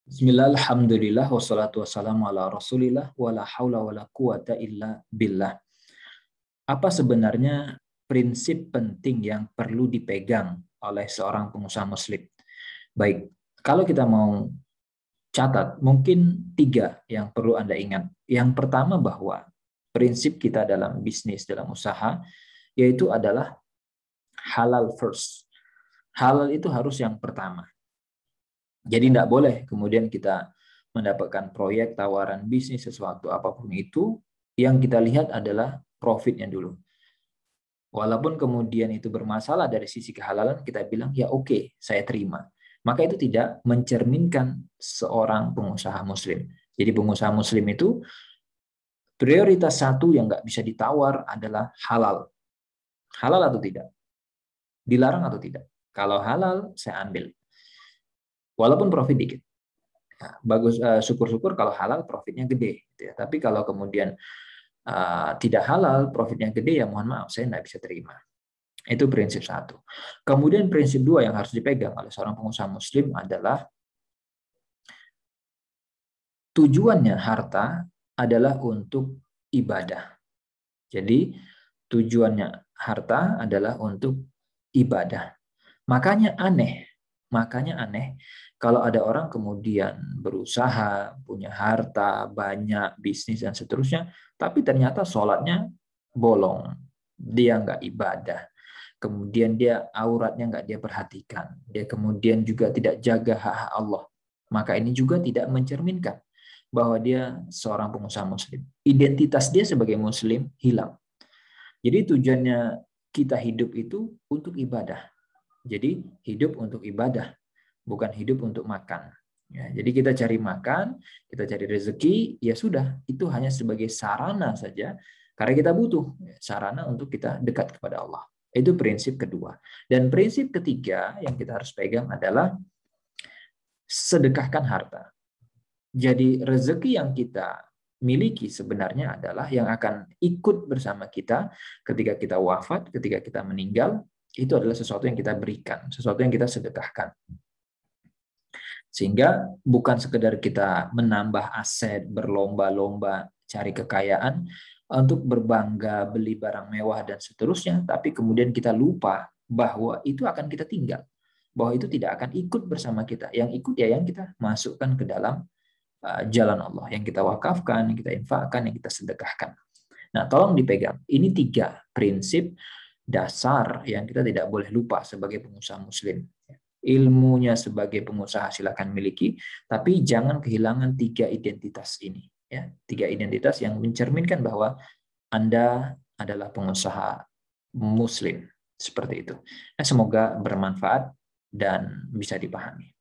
Bismillah, alhamdulillah, wassalatu wassalamu ala rasulillah, wala hawla wala quwata illa billah. Apa sebenarnya prinsip penting yang perlu dipegang oleh seorang pengusaha muslim? Baik, kalau kita mau catat, mungkin 3 yang perlu Anda ingat. Yang pertama bahwa prinsip kita dalam bisnis, dalam usaha, yaitu adalah halal first. Halal itu harus yang pertama. Jadi tidak boleh kemudian kita mendapatkan proyek, tawaran bisnis, sesuatu apapun itu, yang kita lihat adalah profitnya dulu. Walaupun kemudian itu bermasalah dari sisi kehalalan, kita bilang, ya oke, saya terima. Maka itu tidak mencerminkan seorang pengusaha muslim. Jadi pengusaha muslim itu, prioritas satu yang nggak bisa ditawar adalah halal. Halal atau tidak? Dilarang atau tidak? Kalau halal, saya ambil. Walaupun profit dikit. Nah, bagus, syukur-syukur kalau halal profitnya gede, gitu ya. Tapi kalau kemudian tidak halal profitnya gede, ya mohon maaf saya tidak bisa terima. Itu prinsip satu. Kemudian prinsip dua yang harus dipegang oleh seorang pengusaha muslim adalah tujuannya harta adalah untuk ibadah. Jadi tujuannya harta adalah untuk ibadah. Makanya aneh kalau ada orang kemudian berusaha, punya harta, banyak bisnis dan seterusnya, tapi ternyata sholatnya bolong, dia nggak ibadah, kemudian dia auratnya nggak dia perhatikan, dia kemudian juga tidak jaga hak Allah, maka ini juga tidak mencerminkan bahwa dia seorang pengusaha muslim. Identitas dia sebagai muslim hilang. Jadi tujuannya kita hidup itu untuk ibadah. Jadi hidup untuk ibadah, bukan hidup untuk makan. Ya, jadi kita cari makan, kita cari rezeki, ya sudah, itu hanya sebagai sarana saja, karena kita butuh sarana untuk kita dekat kepada Allah. Itu prinsip kedua. Dan prinsip ketiga yang kita harus pegang adalah sedekahkan harta. Jadi rezeki yang kita miliki sebenarnya adalah yang akan ikut bersama kita ketika kita wafat, ketika kita meninggal, itu adalah sesuatu yang kita berikan, sesuatu yang kita sedekahkan. Sehingga bukan sekedar kita menambah aset, berlomba-lomba, cari kekayaan, untuk berbangga, beli barang mewah, dan seterusnya, tapi kemudian kita lupa bahwa itu akan kita tinggal. Bahwa itu tidak akan ikut bersama kita. Yang ikut ya yang kita masukkan ke dalam jalan Allah. Yang kita wakafkan, yang kita infakkan, yang kita sedekahkan. Nah, tolong dipegang. Ini 3 prinsip dasar yang kita tidak boleh lupa sebagai pengusaha muslim. Ilmunya sebagai pengusaha silakan miliki, tapi jangan kehilangan 3 identitas ini. Ya, 3 identitas yang mencerminkan bahwa Anda adalah pengusaha muslim. Seperti itu. Nah, semoga bermanfaat dan bisa dipahami.